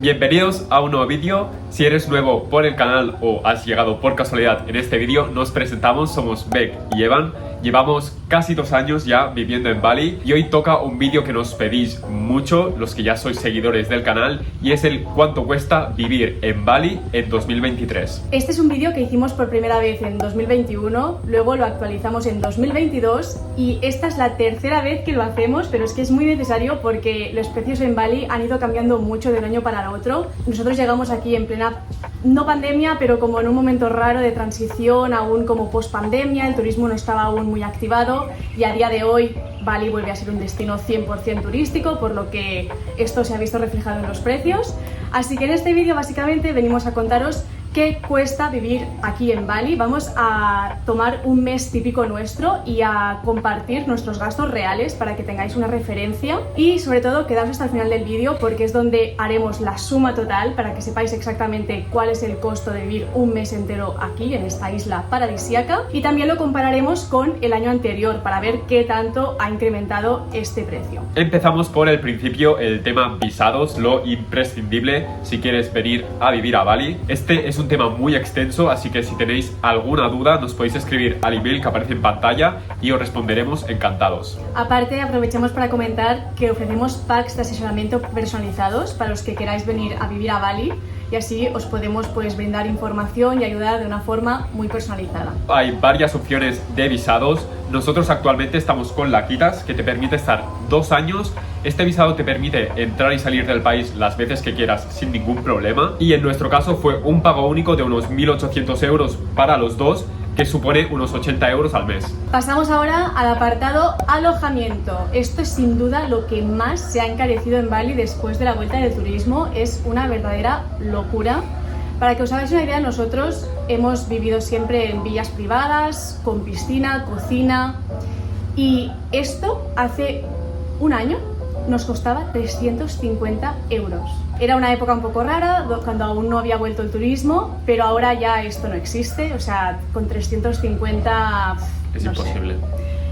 Bienvenidos a un nuevo vídeo. Si eres nuevo por el canal o has llegado por casualidad en este vídeo, nos presentamos, somos Beck y Evan. Llevamos casi 2 años ya viviendo en Bali y hoy toca un vídeo que nos pedís mucho, los que ya sois seguidores del canal, y es el cuánto cuesta vivir en Bali en 2023. Este es un vídeo que hicimos por primera vez en 2021, luego lo actualizamos en 2022 y esta es la tercera vez que lo hacemos, pero es que es muy necesario porque los precios en Bali han ido cambiando mucho de un año para el otro. Nosotros llegamos aquí en plena, no pandemia, pero como en un momento raro de transición, aún como post pandemia, el turismo no estaba aún muy activado y a día de hoy Bali vuelve a ser un destino 100% turístico, por lo que esto se ha visto reflejado en los precios. Así que en este vídeo básicamente venimos a contaros qué cuesta vivir aquí en Bali. Vamos a tomar un mes típico nuestro y a compartir nuestros gastos reales para que tengáis una referencia y sobre todo quedaos hasta el final del vídeo porque es donde haremos la suma total para que sepáis exactamente cuál es el costo de vivir un mes entero aquí en esta isla paradisíaca, y también lo compararemos con el año anterior para ver qué tanto ha incrementado este precio. Empezamos por el principio, el tema visados, lo imprescindible si quieres venir a vivir a Bali. Este es un tema muy extenso, así que si tenéis alguna duda nos podéis escribir al email que aparece en pantalla y os responderemos encantados. Aparte, aprovechamos para comentar que ofrecemos packs de asesoramiento personalizados para los que queráis venir a vivir a Bali, y así os podemos brindar información y ayudar de una forma muy personalizada. Hay varias opciones de visados. Nosotros actualmente estamos con Laquitas, que te permite estar 2 años. Este visado te permite entrar y salir del país las veces que quieras sin ningún problema, y en nuestro caso fue un pago único de unos 1.800 euros para los dos, que supone unos 80 euros al mes. Pasamos ahora al apartado alojamiento. Esto es sin duda lo que más se ha encarecido en Bali después de la vuelta del turismo. Es una verdadera locura. Para que os hagáis una idea, nosotros hemos vivido siempre en villas privadas, con piscina, cocina, y esto hace un año nos costaba 350 euros. Era una época un poco rara, cuando aún no había vuelto el turismo, pero ahora ya esto no existe. O sea, con 350 es imposible.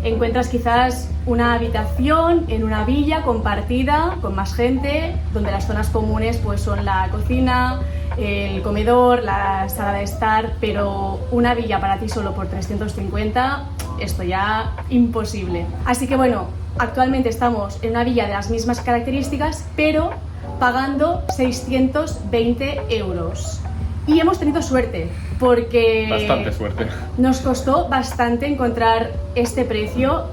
Encuentras quizás una habitación en una villa compartida con más gente, donde las zonas comunes pues son la cocina, el comedor, la sala de estar, pero una villa para ti solo por 350, esto ya imposible. Así que bueno, actualmente estamos en una villa de las mismas características, pero pagando 620 euros. Y hemos tenido suerte, porque bastante suerte. Nos costó bastante encontrar este precio.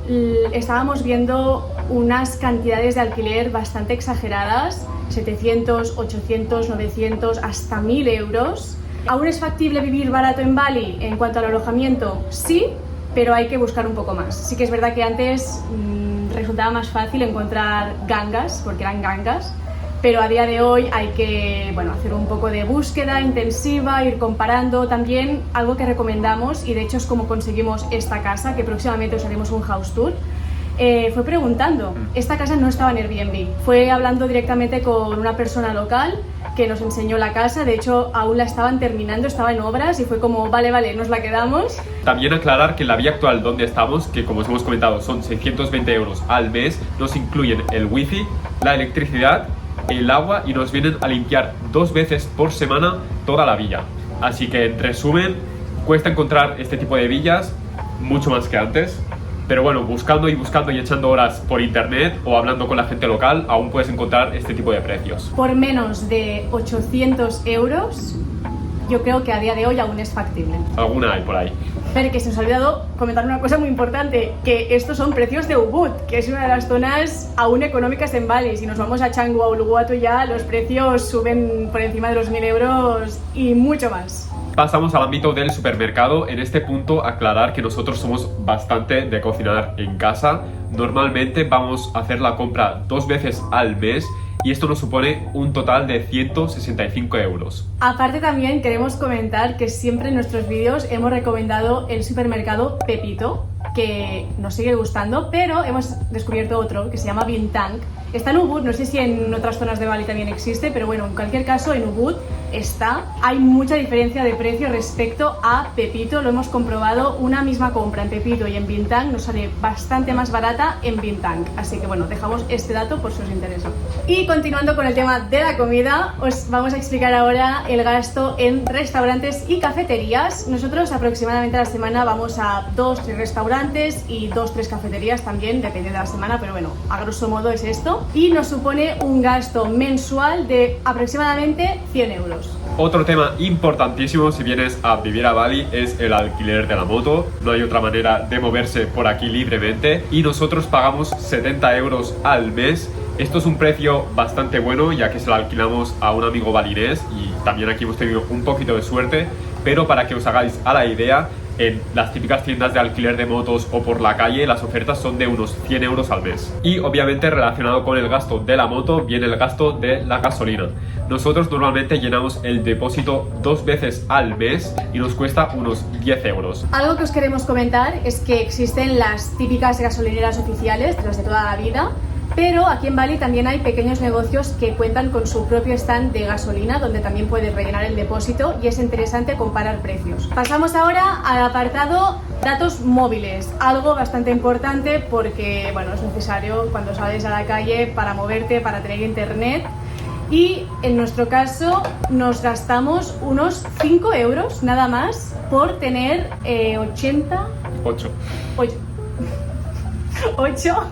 Estábamos viendo unas cantidades de alquiler bastante exageradas, 700, 800, 900, hasta 1.000 euros. ¿Aún es factible vivir barato en Bali en cuanto al alojamiento? Sí, pero hay que buscar un poco más. Sí que es verdad que antes resultaba más fácil encontrar gangas, porque eran gangas, pero a día de hoy hay que hacer un poco de búsqueda intensiva, ir comparando. También algo que recomendamos, y de hecho es como conseguimos esta casa, que próximamente os haremos un house tour, fue preguntando. Esta casa no estaba en Airbnb, fue hablando directamente con una persona local que nos enseñó la casa. De hecho aún la estaban terminando, estaba en obras, y fue como vale, nos la quedamos. También aclarar que la villa actual donde estamos, que como os hemos comentado son 620 euros al mes, nos incluyen el wifi, la electricidad, el agua, y nos vienen a limpiar 2 veces por semana toda la villa. Así que en resumen, cuesta encontrar este tipo de villas mucho más que antes, pero bueno, buscando y echando horas por internet o hablando con la gente local, aún puedes encontrar este tipo de precios. Por menos de 800 euros, yo creo que a día de hoy aún es factible. Alguna hay por ahí. Pero que se nos ha olvidado comentar una cosa muy importante, que estos son precios de Ubud, que es una de las zonas aún económicas en Bali. Si nos vamos a Canggu o Uluwatu ya los precios suben por encima de los 1.000 euros y mucho más. Pasamos al ámbito del supermercado. En este punto aclarar que nosotros somos bastante de cocinar en casa. Normalmente vamos a hacer la compra 2 veces al mes, y esto nos supone un total de 165 euros. Aparte también queremos comentar que siempre en nuestros vídeos hemos recomendado el supermercado Pepito, que nos sigue gustando, pero hemos descubierto otro que se llama Bintang. Está en Ubud, no sé si en otras zonas de Bali también existe, pero bueno, en cualquier caso en Ubud está. Hay mucha diferencia de precio respecto a Pepito, lo hemos comprobado, una misma compra en Pepito y en Bintang nos sale bastante más barata en Bintang, así que bueno, dejamos este dato por si os interesa. Y continuando con el tema de la comida, os vamos a explicar ahora el gasto en restaurantes y cafeterías. Nosotros aproximadamente a la semana vamos a 2-3 restaurantes y 2-3 cafeterías también, depende de la semana, pero bueno, a grosso modo es esto. Y nos supone un gasto mensual de aproximadamente 100 euros. Otro tema importantísimo si vienes a vivir a Bali es el alquiler de la moto. No hay otra manera de moverse por aquí libremente y nosotros pagamos 70 euros al mes. Esto es un precio bastante bueno ya que se lo alquilamos a un amigo balinés y también aquí hemos tenido un poquito de suerte, pero para que os hagáis a la idea, en las típicas tiendas de alquiler de motos o por la calle las ofertas son de unos 100 euros al mes. Y obviamente relacionado con el gasto de la moto viene el gasto de la gasolina. Nosotros normalmente llenamos el depósito 2 veces al mes y nos cuesta unos 10 euros. Algo que os queremos comentar es que existen las típicas gasolineras oficiales, las de toda la vida, pero aquí en Bali también hay pequeños negocios que cuentan con su propio stand de gasolina donde también puedes rellenar el depósito y es interesante comparar precios. Pasamos ahora al apartado datos móviles, algo bastante importante porque bueno, es necesario cuando sales a la calle para moverte, para tener internet. Y en nuestro caso nos gastamos unos 5 euros nada más por tener 8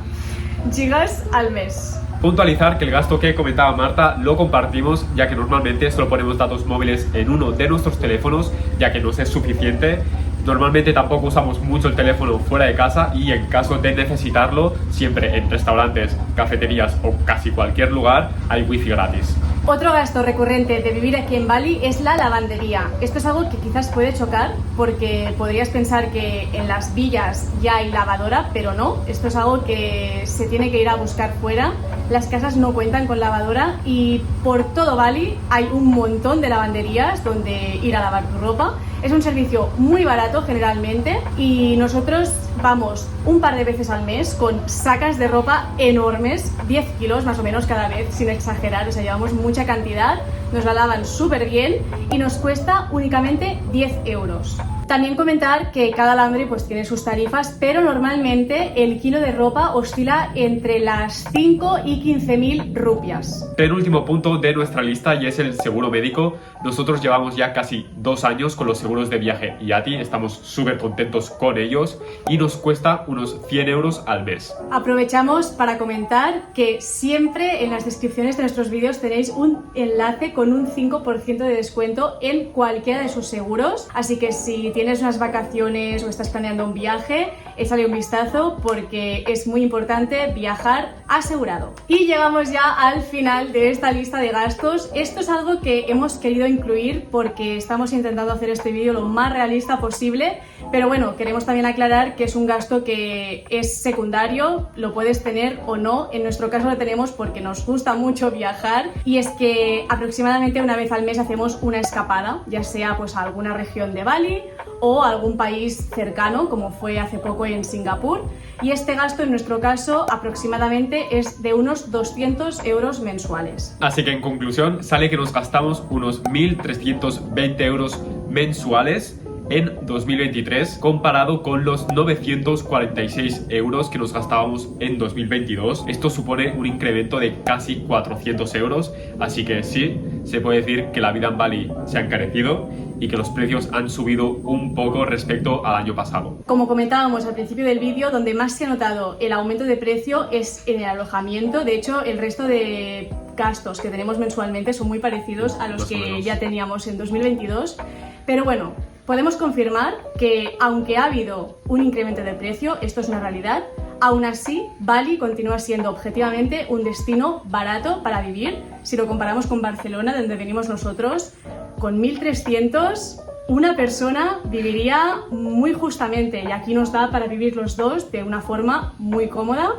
gigas al mes. Puntualizar que el gasto que comentaba Marta lo compartimos ya que normalmente solo ponemos datos móviles en uno de nuestros teléfonos ya que nos es suficiente. Normalmente tampoco usamos mucho el teléfono fuera de casa y en caso de necesitarlo, siempre en restaurantes, cafeterías o casi cualquier lugar hay wifi gratis. Otro gasto recurrente de vivir aquí en Bali es la lavandería. Esto es algo que quizás puede chocar porque podrías pensar que en las villas ya hay lavadora, pero no. Esto es algo que se tiene que ir a buscar fuera. Las casas no cuentan con lavadora y por todo Bali hay un montón de lavanderías donde ir a lavar tu ropa. Es un servicio muy barato generalmente y nosotros vamos un par de veces al mes con sacas de ropa enormes, 10 kilos más o menos cada vez, sin exagerar, o sea, llevamos mucha cantidad, nos la lavan súper bien y nos cuesta únicamente 10 euros. También comentar que cada laundry pues tiene sus tarifas, pero normalmente el kilo de ropa oscila entre las 5 y 15.000 rupias. Penúltimo punto de nuestra lista y es el seguro médico. Nosotros llevamos ya casi 2 años con los seguros de viaje Yati, estamos súper contentos con ellos y nos cuesta unos 100 euros al mes. Aprovechamos para comentar que siempre en las descripciones de nuestros vídeos tenéis un enlace con un 5% de descuento en cualquiera de sus seguros, así que si tienes unas vacaciones o estás planeando un viaje, échale un vistazo porque es muy importante viajar asegurado. Y llegamos ya al final de esta lista de gastos. Esto es algo que hemos querido incluir porque estamos intentando hacer este vídeo lo más realista posible, pero bueno, queremos también aclarar que es un gasto que es secundario, lo puedes tener o no. En nuestro caso lo tenemos porque nos gusta mucho viajar y es que aproximadamente una vez al mes hacemos una escapada, ya sea pues a alguna región de Bali o algún país cercano, como fue hace poco en Singapur, y este gasto en nuestro caso aproximadamente es de unos 200 euros mensuales. Así que en conclusión sale que nos gastamos unos 1.320 euros mensuales en 2023 comparado con los 946 euros que nos gastábamos en 2022. Esto supone un incremento de casi 400 euros, así que sí, se puede decir que la vida en Bali se ha encarecido y que los precios han subido un poco respecto al año pasado. Como comentábamos al principio del vídeo, donde más se ha notado el aumento de precio es en el alojamiento. De hecho, el resto de gastos que tenemos mensualmente son muy parecidos a los que ya teníamos en 2022, pero bueno, podemos confirmar que aunque ha habido un incremento de precio, esto es una realidad, aún así Bali continúa siendo objetivamente un destino barato para vivir. Si lo comparamos con Barcelona, de donde venimos nosotros, con 1.300 una persona viviría muy justamente y aquí nos da para vivir los dos de una forma muy cómoda,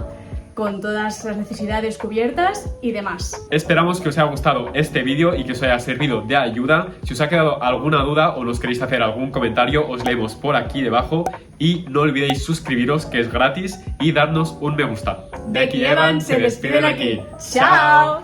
con todas las necesidades cubiertas y demás. Esperamos que os haya gustado este vídeo y que os haya servido de ayuda. Si os ha quedado alguna duda o nos queréis hacer algún comentario, os leemos por aquí debajo y no olvidéis suscribiros, que es gratis, y darnos un me gusta. Becky y Evan se despiden aquí. ¡Chao!